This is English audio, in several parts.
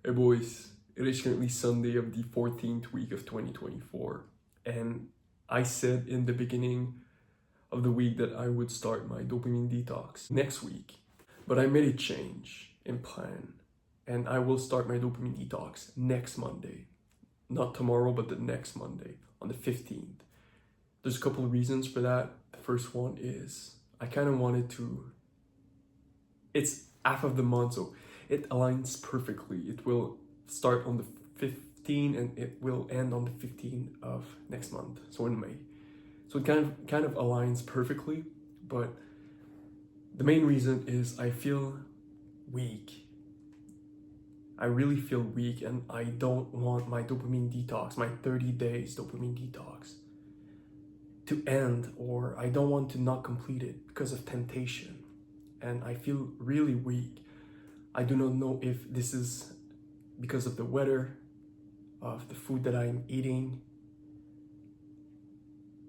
Hey boys, it is currently Sunday of the 14th week of 2024, and I said in the beginning of the week that I would start my dopamine detox next week, but I made a change in plan, and I will start my dopamine detox next Monday. Not tomorrow, but the next Monday, on the 15th. There's a couple of reasons for that. The first one is I kind of wanted to, it's half of the month, so it aligns perfectly. It will start on the 15th and it will end on the 15th of next month, so in May. So it kind of aligns perfectly, but the main reason is I feel weak. I really feel weak, and I don't want my dopamine detox, my 30 days dopamine detox, to end, or I don't want to not complete it because of temptation. And I feel really weak. I do not know if this is because of the weather, of the food that I'm eating.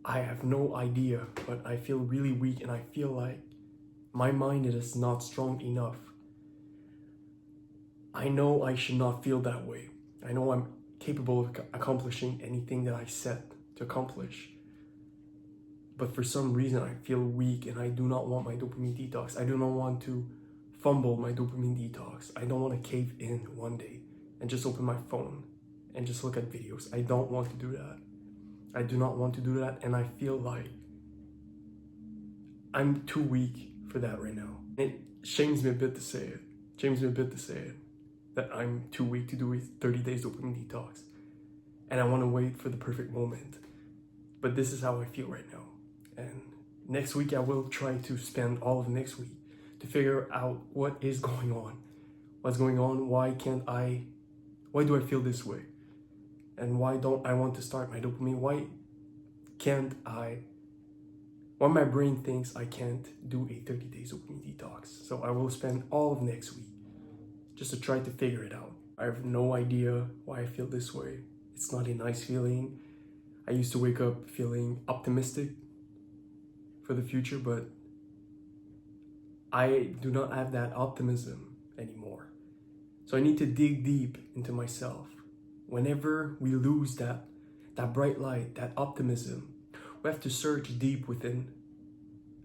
I have no idea, but I feel really weak, and I feel like my mind is not strong enough. I know I should not feel that way. I know I'm capable of accomplishing anything that I set to accomplish. But for some reason, I feel weak, and I do not want my dopamine detox. I do not want to fumble my dopamine detox. I don't want to cave in one day and just open my phone and just look at videos. I don't want to do that. I do not want to do that, and I feel like I'm too weak for that right now. It shames me a bit to say it. That I'm too weak to do a 30 days dopamine detox. And I want to wait for the perfect moment. But this is how I feel right now. And next week I will try to spend all of next week to figure out what is going on. What's going on? Why do I feel this way? And why don't I want to start my dopamine? Why my brain thinks I can't do a 30 days dopamine detox. So I will spend all of next week just to try to figure it out. I have no idea why I feel this way. It's not a nice feeling. I used to wake up feeling optimistic for the future, but I do not have that optimism anymore. So I need to dig deep into myself. Whenever we lose that bright light, that optimism, we have to search deep within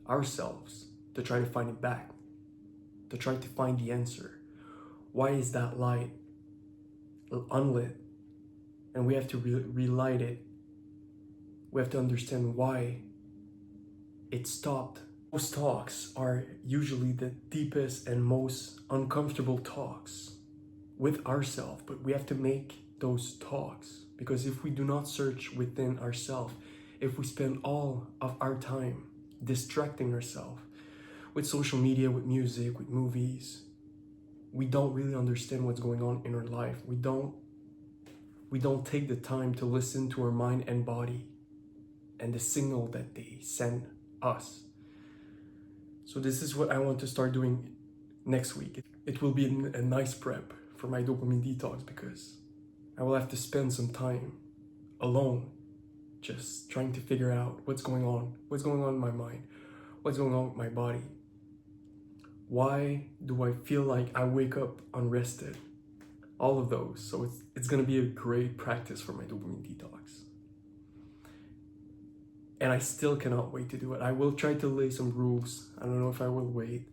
ourselves to try to find it back, to try to find the answer. Why is that light unlit? And we have to relight it. We have to understand why it stopped. Those talks are usually the deepest and most uncomfortable talks with ourselves, but we have to make those talks, because if we do not search within ourselves, if we spend all of our time distracting ourselves with social media, with music, with movies, we don't really understand what's going on in our life. We don't take the time to listen to our mind and body and the signal that they send us. So this is what I want to start doing next week. It will be a nice prep for my dopamine detox, because I will have to spend some time alone just trying to figure out what's going on in my mind, what's going on with my body. Why do I feel like I wake up unrested? All of those. So it's gonna be a great practice for my dopamine detox. And I still cannot wait to do it. I will try to lay some rules. I don't know if I will wait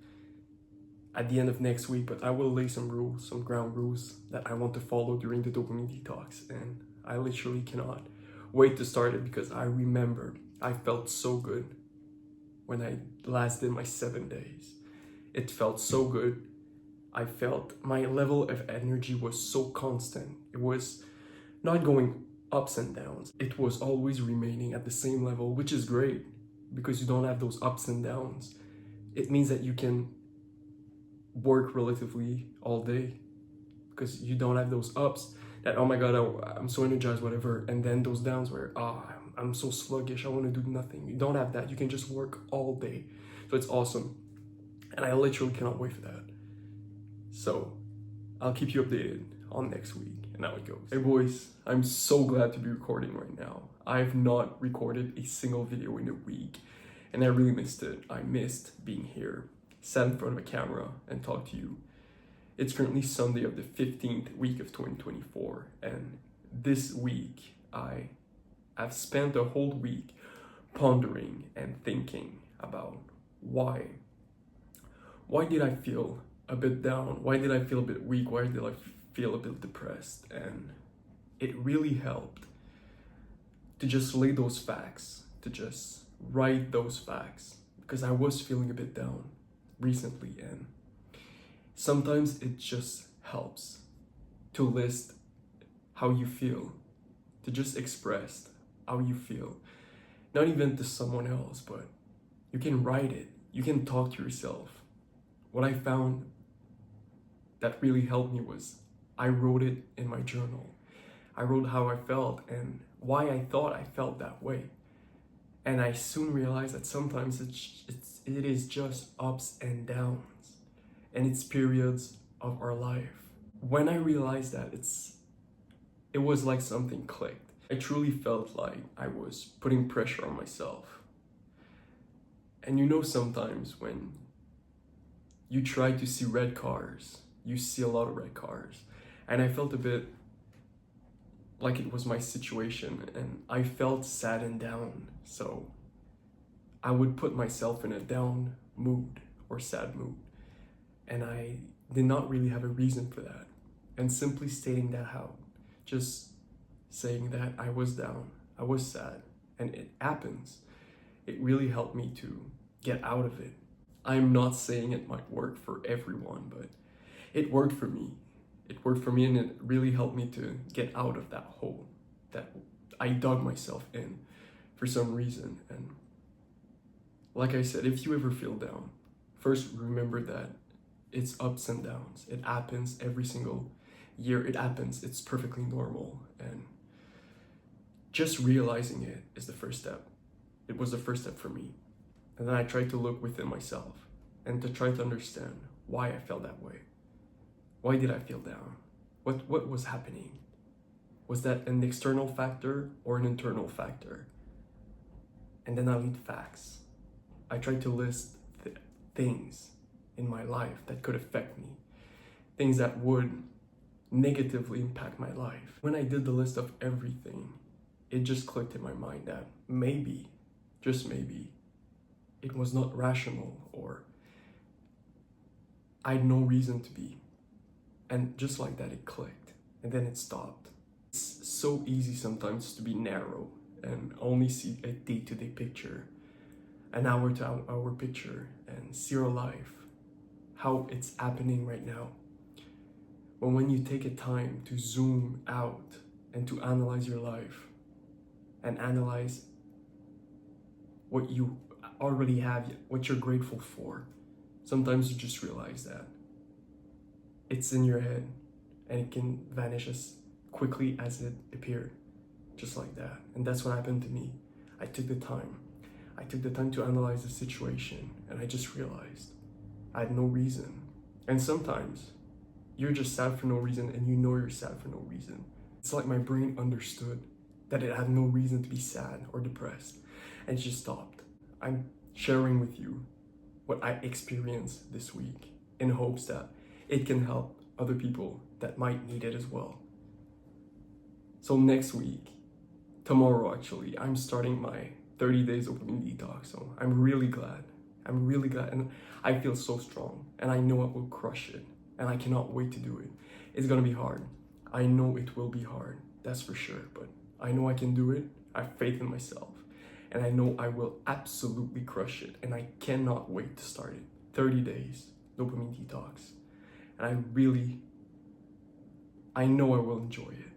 at the end of next week, but I will lay some rules, some ground rules that I want to follow during the dopamine detox. And I literally cannot wait to start it, because I remember I felt so good when I last did my 7 days. It felt so good. I felt my level of energy was so constant. It was not going ups and downs. It was always remaining at the same level, which is great, because you don't have those ups and downs. It means that you can work relatively all day, because you don't have those ups that, oh my god, I'm so energized, whatever, and then those downs where, I'm so sluggish, I want to do nothing. You don't have that. You can just work all day. So it's awesome. And I literally cannot wait for that. So I'll keep you updated on next week and how it goes. Hey boys, I'm so glad to be recording right now. I've not recorded a single video in a week, and I really missed it. I missed being here, sat in front of a camera and talk to you. It's currently Sunday of the 15th week of 2024, and this week I've spent a whole week pondering and thinking about why did I feel a bit down? Why did I feel a bit weak? Why did I feel a bit depressed? And it really helped to just lay those facts, to just write those facts, because I was feeling a bit down recently, and sometimes it just helps to list how you feel, to just express how you feel, not even to someone else, but you can write it, you can talk to yourself. What I found that really helped me was I wrote it in my journal. I wrote how I felt and why I thought I felt that way. And I soon realized that sometimes it is just ups and downs, and it's periods of our life. When I realized that, it was like something clicked. I truly felt like I was putting pressure on myself. And sometimes when you try to see red cars, you see a lot of red cars. And I felt a bit like it was my situation, and I felt sad and down. So I would put myself in a down mood or sad mood. And I did not really have a reason for that. And simply stating that out, just saying that I was down, I was sad, and it happens, it really helped me to get out of it. I'm not saying it might work for everyone, but it worked for me. It worked for me, and it really helped me to get out of that hole that I dug myself in for some reason. And like I said, if you ever feel down, first remember that it's ups and downs. It happens every single year. It happens. It's perfectly normal. And just realizing it is the first step. It was the first step for me. And then I tried to look within myself and to try to understand why I felt that way. Why did I feel down? What was happening? Was that an external factor or an internal factor? And then I lead facts. I tried to list things in my life that could affect me, things that would negatively impact my life. When I did the list of everything, it just clicked in my mind that maybe, just maybe, it was not rational, or I had no reason to be. And just like that, it clicked, and then it stopped. It's so easy sometimes to be narrow and only see a day-to-day picture, an hour-to-hour picture, and see your life, how it's happening right now. But when you take a time to zoom out and to analyze your life and analyze what you already have, what you're grateful for, sometimes you just realize that it's in your head and it can vanish as quickly as it appeared, just like that. And that's what happened to me. I took the time to analyze the situation, and I just realized I had no reason. And sometimes you're just sad for no reason, and you're sad for no reason. It's like my brain understood that it had no reason to be sad or depressed, and it just stopped. I'm sharing with you what I experienced this week in hopes that it can help other people that might need it as well. So next week, tomorrow actually, I'm starting my 30 days dopamine detox. So I'm really glad, and I feel so strong, and I know I will crush it, and I cannot wait to do it. It's gonna be hard. I know it will be hard, that's for sure, but I know I can do it. I have faith in myself, and I know I will absolutely crush it, and I cannot wait to start it. 30 days dopamine detox, and I know I will enjoy it.